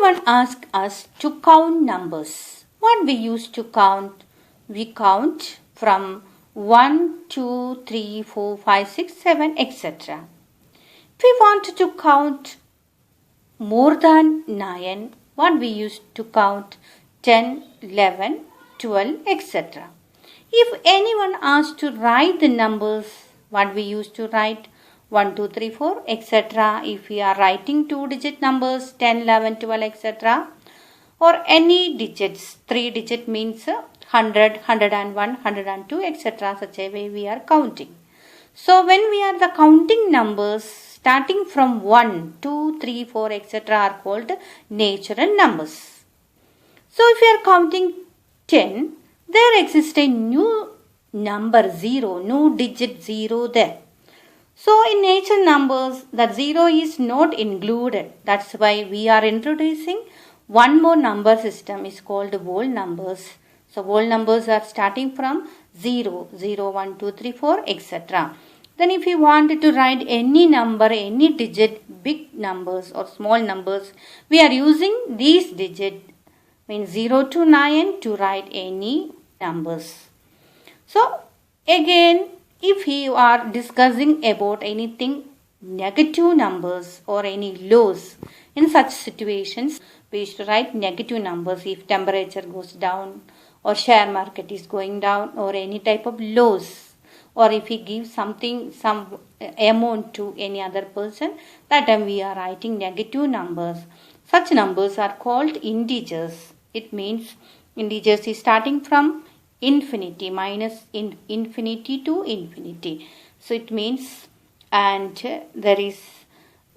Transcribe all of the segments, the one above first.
Anyone ask us to count numbers? What we used to count? We count from 1, 2, 3, 4, 5, 6, 7, etc. If we want to count more than 9, what we used to count? 10, 11, 12, etc. If anyone asked to write the numbers, what we used to write? 1, 2, 3, 4, etc. If we are writing 2-digit numbers, 10, 11, 12, etc. Or any digits, 3-digit means 100, 101, 102, etc. Such a way we are counting. So when we are the counting numbers, starting from 1, 2, 3, 4, etc. are called natural numbers. So if we are counting 10, there exists a new number 0, new digit 0 there. So in natural numbers, that 0 is not included. That's why we are introducing one more number system is called whole numbers. So whole numbers are starting from 0, 0, 1, 2, 3, 4, etc. Then if you wanted to write any number, any digit, big numbers or small numbers, we are using these digits, means 0 to 9 to write any numbers. So again, if you are discussing about anything negative numbers or any lows, in such situations, we used to write negative numbers if temperature goes down or share market is going down or any type of loss, or if we give something, some amount to any other person, that time we are writing negative numbers. Such numbers are called integers. It means integers is starting from infinity, minus infinity to infinity. So it means, and there is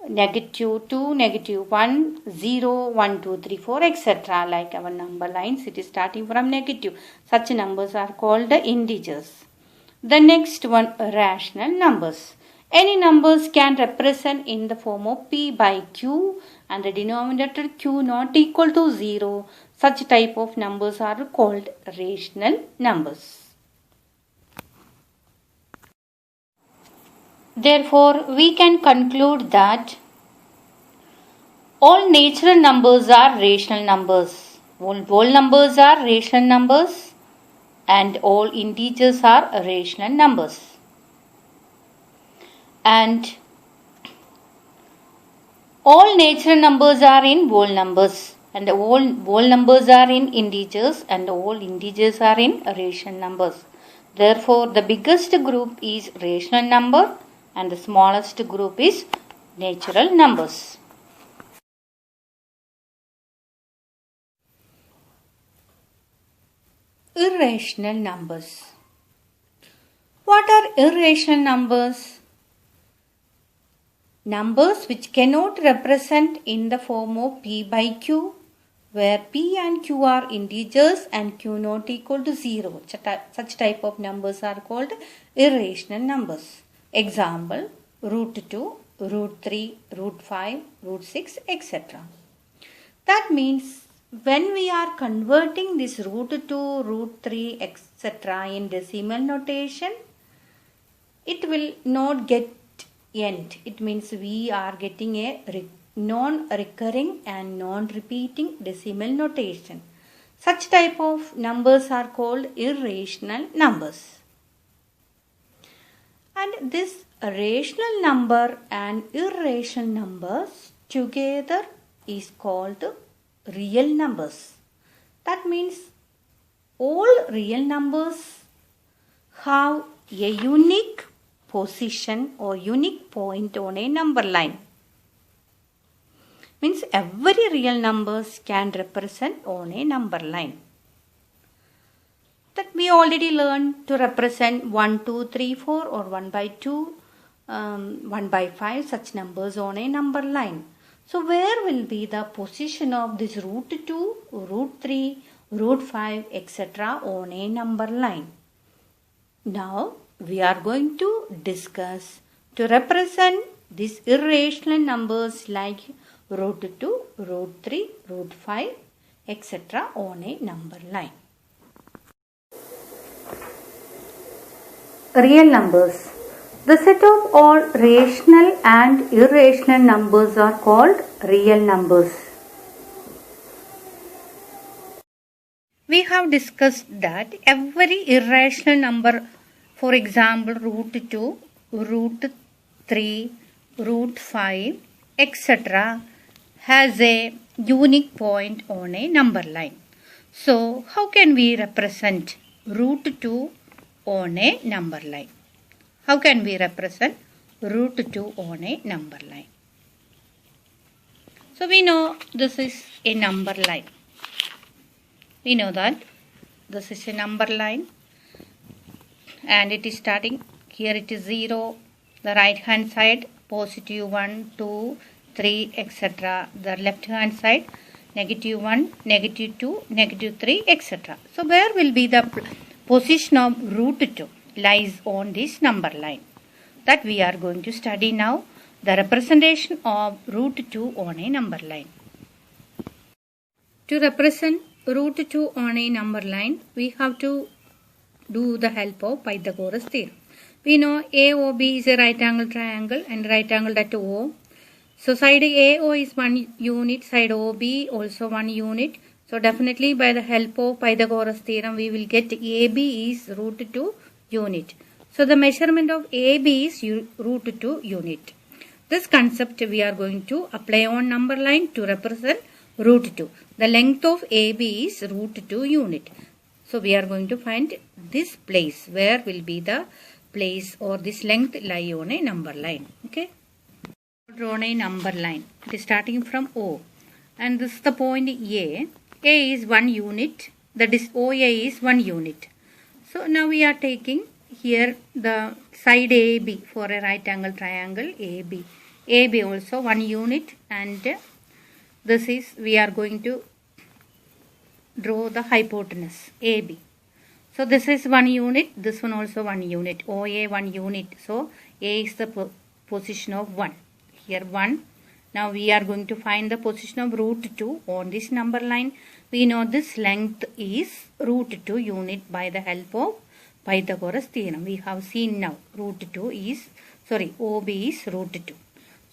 negative 2, negative 1, 0, 1, 2, 3, 4, etc. Like our number lines, it is starting from negative. Such numbers are called integers. The next one, rational numbers. Any numbers can represent in the form of P by Q and the denominator Q not equal to 0. Such type of numbers are called rational numbers. Therefore, we can conclude that all natural numbers are rational numbers. All whole numbers are rational numbers and all integers are rational numbers. And all natural numbers are in whole numbers. And all whole numbers are in integers and all integers are in rational numbers. Therefore, the biggest group is rational number and the smallest group is natural numbers. Irrational numbers. What are irrational numbers? Numbers which cannot represent in the form of P by Q, where P and Q are integers and Q not equal to 0. Such type of numbers are called irrational numbers. Example, root 2, root 3, root 5, root 6, etc. That means when we are converting this root 2, root 3, etc. in decimal notation, it will not get end. It means we are getting a non-recurring and non-repeating decimal notation. Such type of numbers are called irrational numbers. And this rational number and irrational numbers together is called real numbers. That means all real numbers have a unique position or unique point on a number line. Means every real numbers can represent on a number line. That we already learned to represent 1, 2, 3, 4 or 1 by 2, 1 by 5 such numbers on a number line. So where will be the position of this root 2, root 3, root 5, etc. on a number line? Now we are going to discuss to represent these irrational numbers like root 2, root 3, root 5, etc. on a number line. Real numbers. The set of all rational and irrational numbers are called real numbers. We have discussed that every irrational number, for example, root 2, root 3, root 5, etc., has a unique point on a number line. So, how can we represent root 2 on a number line? How can we represent root 2 on a number line? So, we know this is a number line. We know that this is a number line and it is starting, here it is 0, the right hand side positive 1, 2, 3, etc. The left hand side negative 1, negative 2, negative 3, etc. So, where will be the position of root 2 lies on this number line? That we are going to study now, the representation of root 2 on a number line. To represent root 2 on a number line, we have to do the help of Pythagoras theorem. We know AOB is a right angle triangle and right angle at O. So side AO is 1 unit, side OB also 1 unit. So definitely by the help of Pythagoras theorem we will get AB is root 2 unit. So the measurement of AB is root 2 unit. This concept we are going to apply on number line to represent root 2. The length of AB is root 2 unit. So we are going to find this place, where will be the place or this length lie on a number line. Okay. Drawn a number line. It is starting from O. And this is the point A. A is 1 unit. That is OA is 1 unit. So now we are taking here the side AB for a right angle triangle AB. AB also 1 unit, and this is, we are going to draw the hypotenuse AB. So this is 1 unit, this one also 1 unit, OA 1 unit. So A is the position of 1. Here 1. Now we are going to find the position of root 2 on this number line. We know this length is root 2 unit by the help of Pythagoras theorem. We have seen now OB is root 2.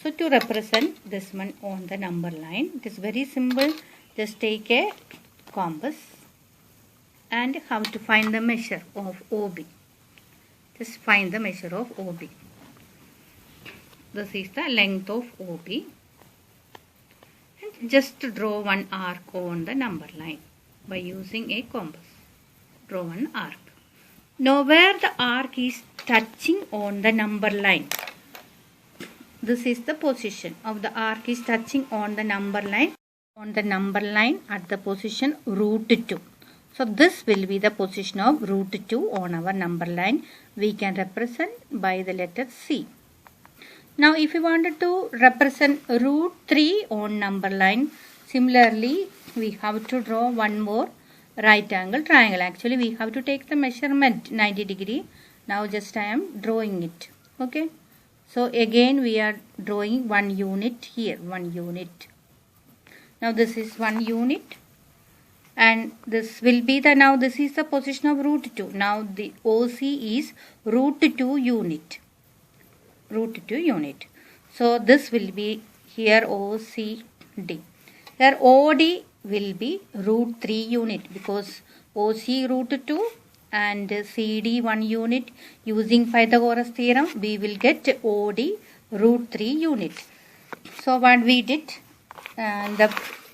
So to represent this one on the number line, it is very simple. Just take a compass and have to find the measure of OB. Just find the measure of OB. This is the length of OB. And just draw one arc on the number line by using a compass. Draw one arc. Now where the arc is touching on the number line, this is the position of the arc is touching on the number line at the position root 2. So this will be the position of root 2 on our number line. We can represent by the letter C. Now if we wanted to represent root 3 on number line, similarly we have to draw one more right angle triangle. Actually we have to take the measurement 90 degree. Now just I am drawing it. Okay. So again we are drawing 1 unit here, 1 unit. Now this is 1 unit and this will be the, now this is the position of root 2. Now the OC is root 2 unit. Root 2 unit. So this will be here OCD. Here OD will be root 3 unit because OC root 2 and CD 1 unit. Using Pythagoras theorem we will get OD root 3 unit. So what we did,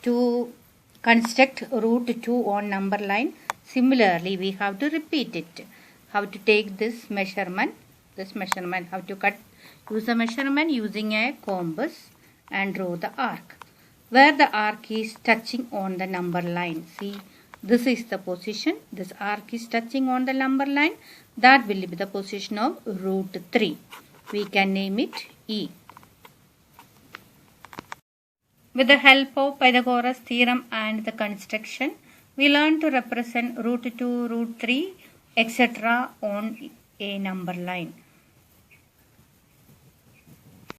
to construct root 2 on number line, similarly we have to repeat it. How to take this measurement, how to use a measurement using a compass and draw the arc. Where the arc is touching on the number line, see, this is the position, this arc is touching on the number line, that will be the position of root 3. We can name it E. With the help of Pythagoras theorem and the construction, we learn to represent root 2, root 3, etc. on a number line.